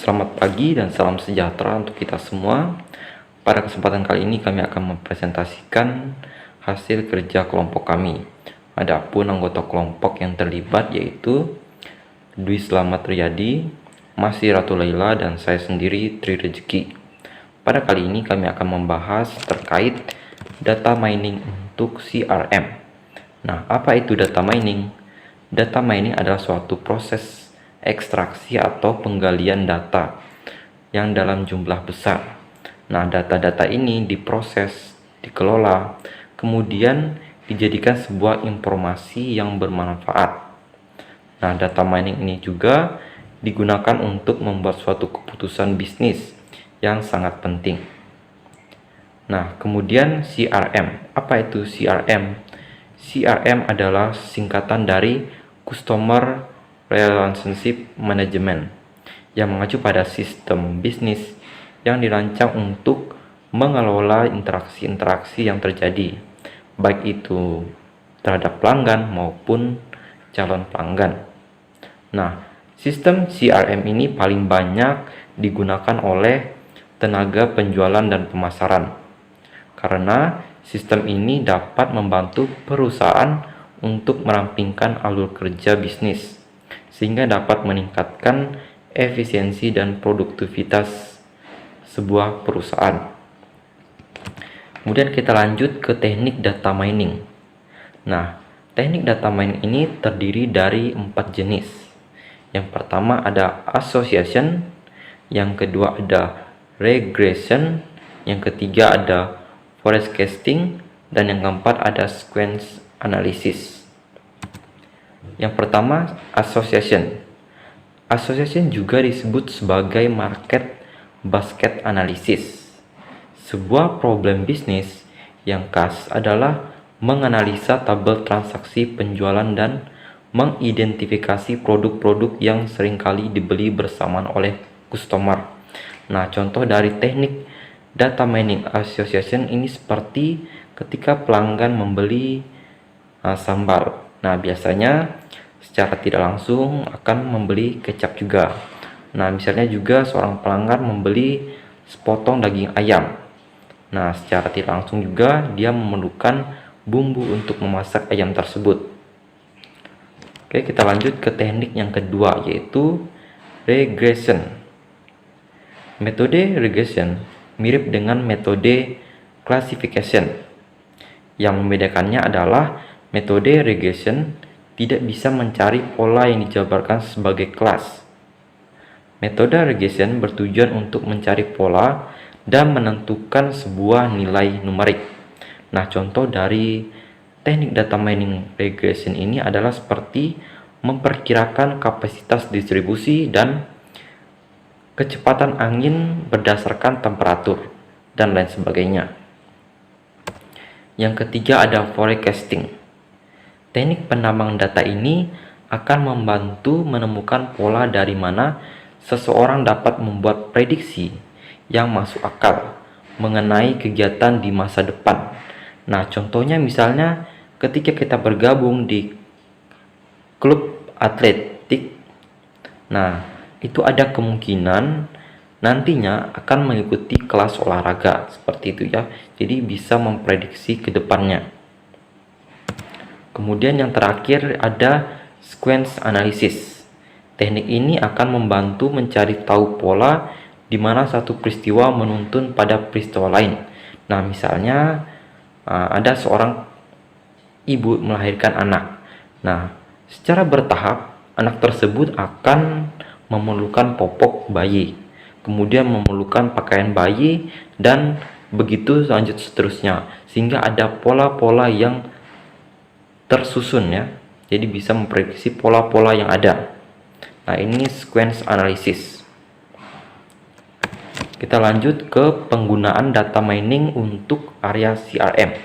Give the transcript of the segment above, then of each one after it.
Selamat pagi dan salam sejahtera untuk kita semua. Pada kesempatan kali ini kami akan mempresentasikan hasil kerja kelompok kami. Adapun anggota kelompok yang terlibat yaitu Dwi Slamet Riyadi, Masih Ratu Laila, dan saya sendiri Tri Rezeki. Pada kali ini kami akan membahas terkait data mining untuk CRM. Nah, apa itu data mining? Data mining adalah suatu proses ekstraksi atau penggalian data yang dalam jumlah besar. Nah, data-data ini diproses, dikelola, kemudian dijadikan sebuah informasi yang bermanfaat. Nah, data mining ini juga digunakan untuk membuat suatu keputusan bisnis yang sangat penting. Nah, kemudian CRM. Apa itu CRM? CRM adalah singkatan dari Customer Relationship Management yang mengacu pada sistem bisnis yang dirancang untuk mengelola interaksi-interaksi yang terjadi, baik itu terhadap pelanggan maupun calon pelanggan. Nah, sistem CRM ini paling banyak digunakan oleh tenaga penjualan dan pemasaran, karena sistem ini dapat membantu perusahaan untuk merampingkan alur kerja bisnis, sehingga dapat meningkatkan efisiensi dan produktivitas sebuah perusahaan. Kemudian kita lanjut ke teknik data mining. Nah, teknik data mining ini terdiri dari 4 jenis. Yang pertama ada association, yang kedua ada regression, yang ketiga ada forecasting, dan yang keempat ada sequence analysis. Yang pertama, association. Association juga disebut sebagai market basket analysis. Sebuah problem bisnis yang khas adalah menganalisa tabel transaksi penjualan dan mengidentifikasi produk-produk yang seringkali dibeli bersamaan oleh customer. Nah, contoh dari teknik data mining association ini seperti ketika pelanggan membeli sambal. Nah, biasanya secara tidak langsung akan membeli kecap juga. Nah, misalnya juga seorang pelanggan membeli sepotong daging ayam. Nah, secara tidak langsung juga dia memerlukan bumbu untuk memasak ayam tersebut. Oke, kita lanjut ke teknik yang kedua, yaitu regression. Metode regression mirip dengan metode classification. Yang membedakannya adalah metode regression tidak bisa mencari pola yang dijabarkan sebagai kelas. Metode regression bertujuan untuk mencari pola dan menentukan sebuah nilai numerik. Nah, contoh dari teknik data mining regression ini adalah seperti memperkirakan kapasitas distribusi dan kecepatan angin berdasarkan temperatur, dan lain sebagainya. Yang ketiga ada forecasting. Teknik penambang data ini akan membantu menemukan pola dari mana seseorang dapat membuat prediksi yang masuk akal mengenai kegiatan di masa depan. Nah, contohnya misalnya ketika kita bergabung di klub atletik, nah, itu ada kemungkinan nantinya akan mengikuti kelas olahraga seperti itu ya. Jadi bisa memprediksi ke depannya. Kemudian yang terakhir ada sequence analysis. Teknik ini akan membantu mencari tahu pola di mana satu peristiwa menuntun pada peristiwa lain. Nah, misalnya ada seorang ibu melahirkan anak. Nah, secara bertahap anak tersebut akan memerlukan popok bayi, kemudian memerlukan pakaian bayi, dan begitu lanjut seterusnya, sehingga ada pola-pola yang tersusun ya. Jadi bisa memprediksi pola-pola yang ada. Nah, ini sequence analysis. Kita lanjut ke penggunaan data mining untuk area CRM,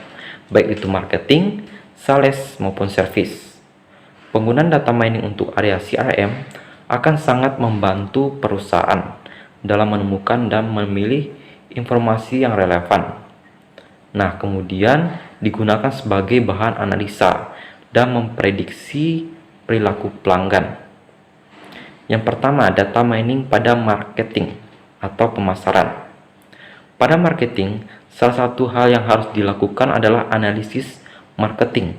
baik itu marketing, sales maupun service. Penggunaan data mining untuk area CRM akan sangat membantu perusahaan dalam menemukan dan memilih informasi yang relevan. Nah, kemudian digunakan sebagai bahan analisa dan memprediksi perilaku pelanggan. Yang pertama, data mining pada marketing atau pemasaran. Pada marketing, salah satu hal yang harus dilakukan adalah analisis marketing.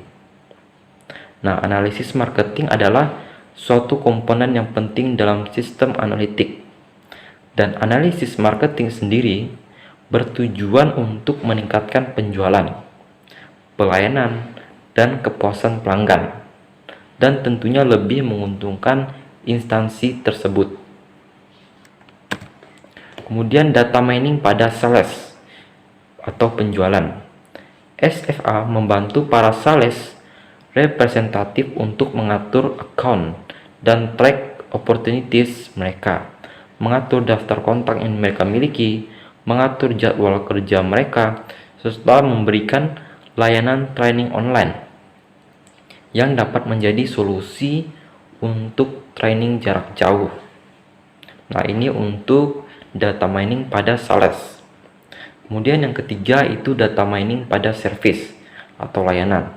Nah, analisis marketing adalah suatu komponen yang penting dalam sistem analitik. Dan analisis marketing sendiri bertujuan untuk meningkatkan penjualan, pelayanan, dan kepuasan pelanggan, dan tentunya lebih menguntungkan instansi tersebut. Kemudian data mining pada sales atau penjualan. SFA membantu para sales representatif untuk mengatur account dan track opportunities mereka, mengatur daftar kontak yang mereka miliki, mengatur jadwal kerja mereka, serta memberikan layanan training online yang dapat menjadi solusi untuk training jarak jauh. Nah, ini untuk data mining pada sales. Kemudian yang ketiga itu data mining pada service atau layanan.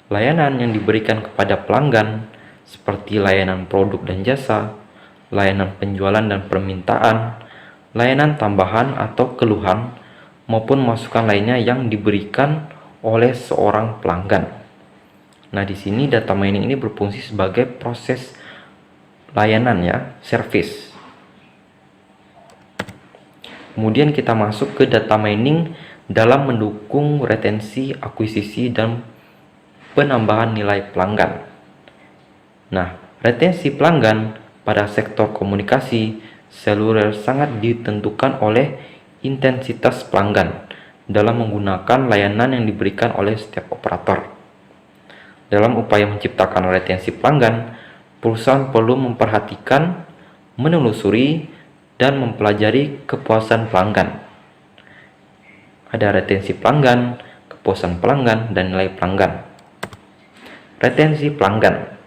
Layanan yang diberikan kepada pelanggan seperti layanan produk dan jasa, layanan penjualan dan permintaan, layanan tambahan atau keluhan, maupun masukan lainnya yang diberikan oleh seorang pelanggan. Nah, di sini data mining ini berfungsi sebagai proses layanan ya, service. Kemudian kita masuk ke data mining dalam mendukung retensi, akuisisi, dan penambahan nilai pelanggan. Nah, retensi pelanggan pada sektor komunikasi seluler sangat ditentukan oleh intensitas pelanggan dalam menggunakan layanan yang diberikan oleh setiap operator. Dalam upaya menciptakan retensi pelanggan, perusahaan perlu memperhatikan, menelusuri, dan mempelajari kepuasan pelanggan. Ada retensi pelanggan, kepuasan pelanggan, dan nilai pelanggan. Retensi pelanggan.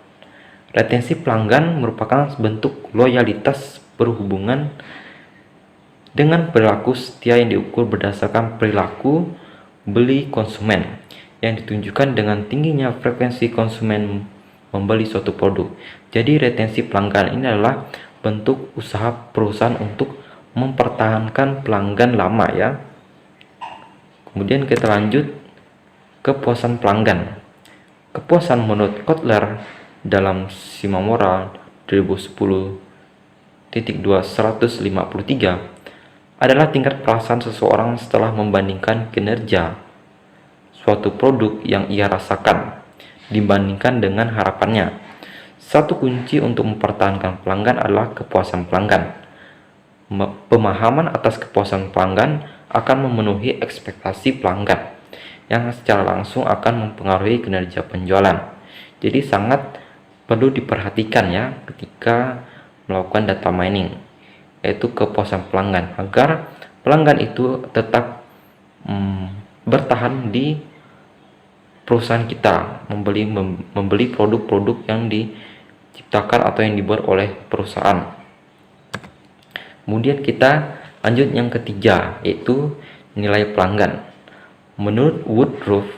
Retensi pelanggan merupakan bentuk loyalitas berhubungan dengan perilaku setia yang diukur berdasarkan perilaku beli konsumen yang ditunjukkan dengan tingginya frekuensi konsumen membeli suatu produk. Jadi retensi pelanggan ini adalah bentuk usaha perusahaan untuk mempertahankan pelanggan lama ya. Kemudian kita lanjut kepuasan pelanggan. Kepuasan menurut Kotler dalam Shimamura 2010.2 adalah tingkat perasaan seseorang setelah membandingkan kinerja suatu produk yang ia rasakan dibandingkan dengan harapannya. Satu kunci untuk mempertahankan pelanggan adalah kepuasan pelanggan. Pemahaman atas kepuasan pelanggan akan memenuhi ekspektasi pelanggan, yang secara langsung akan mempengaruhi kinerja penjualan. Jadi sangat perlu diperhatikan ya ketika melakukan data mining, yaitu kepuasan pelanggan, agar pelanggan itu tetap bertahan di perusahaan kita, membeli produk-produk yang diciptakan atau yang dibuat oleh perusahaan. Kemudian kita lanjut yang ketiga, yaitu nilai pelanggan. Menurut Woodruff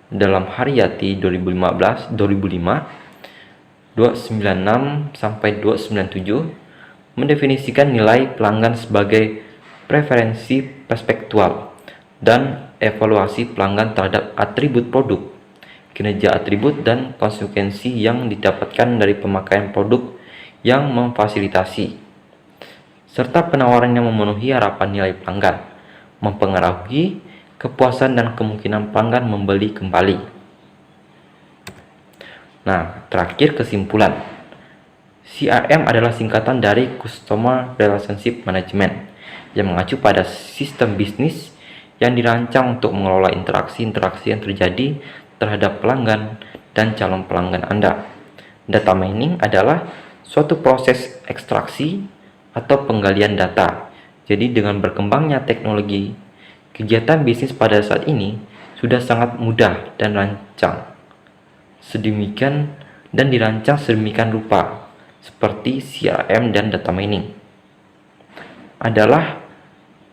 dalam Haryati 2005 296 sampai 297 mendefinisikan nilai pelanggan sebagai preferensi perspektual dan evaluasi pelanggan terhadap atribut produk, kinerja atribut, dan konsekuensi yang didapatkan dari pemakaian produk yang memfasilitasi, serta penawaran yang memenuhi harapan nilai pelanggan, mempengaruhi kepuasan dan kemungkinan pelanggan membeli kembali. Nah, terakhir kesimpulan. CRM adalah singkatan dari Customer Relationship Management yang mengacu pada sistem bisnis yang dirancang untuk mengelola interaksi-interaksi yang terjadi terhadap pelanggan dan calon pelanggan Anda. Data mining adalah suatu proses ekstraksi atau penggalian data. Jadi dengan berkembangnya teknologi, kegiatan bisnis pada saat ini sudah sangat mudah dan dirancang sedemikian rupa seperti CRM dan data mining adalah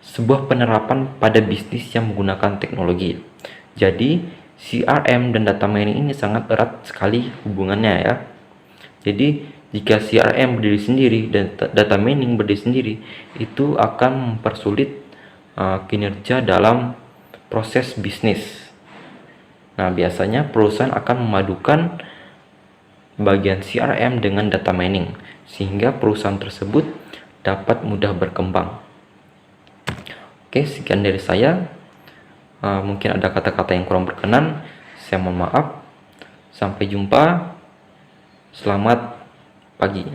sebuah penerapan pada bisnis yang menggunakan teknologi. Jadi CRM dan data mining ini sangat erat sekali hubungannya ya. Jadi Jika CRM berdiri sendiri dan data mining berdiri sendiri, itu akan mempersulit kinerja dalam proses bisnis. Nah, biasanya perusahaan akan memadukan bagian CRM dengan data mining, sehingga perusahaan tersebut dapat mudah berkembang. Oke, sekian dari saya. Mungkin ada kata-kata yang kurang berkenan, saya mohon maaf. Sampai jumpa. Selamat pagi.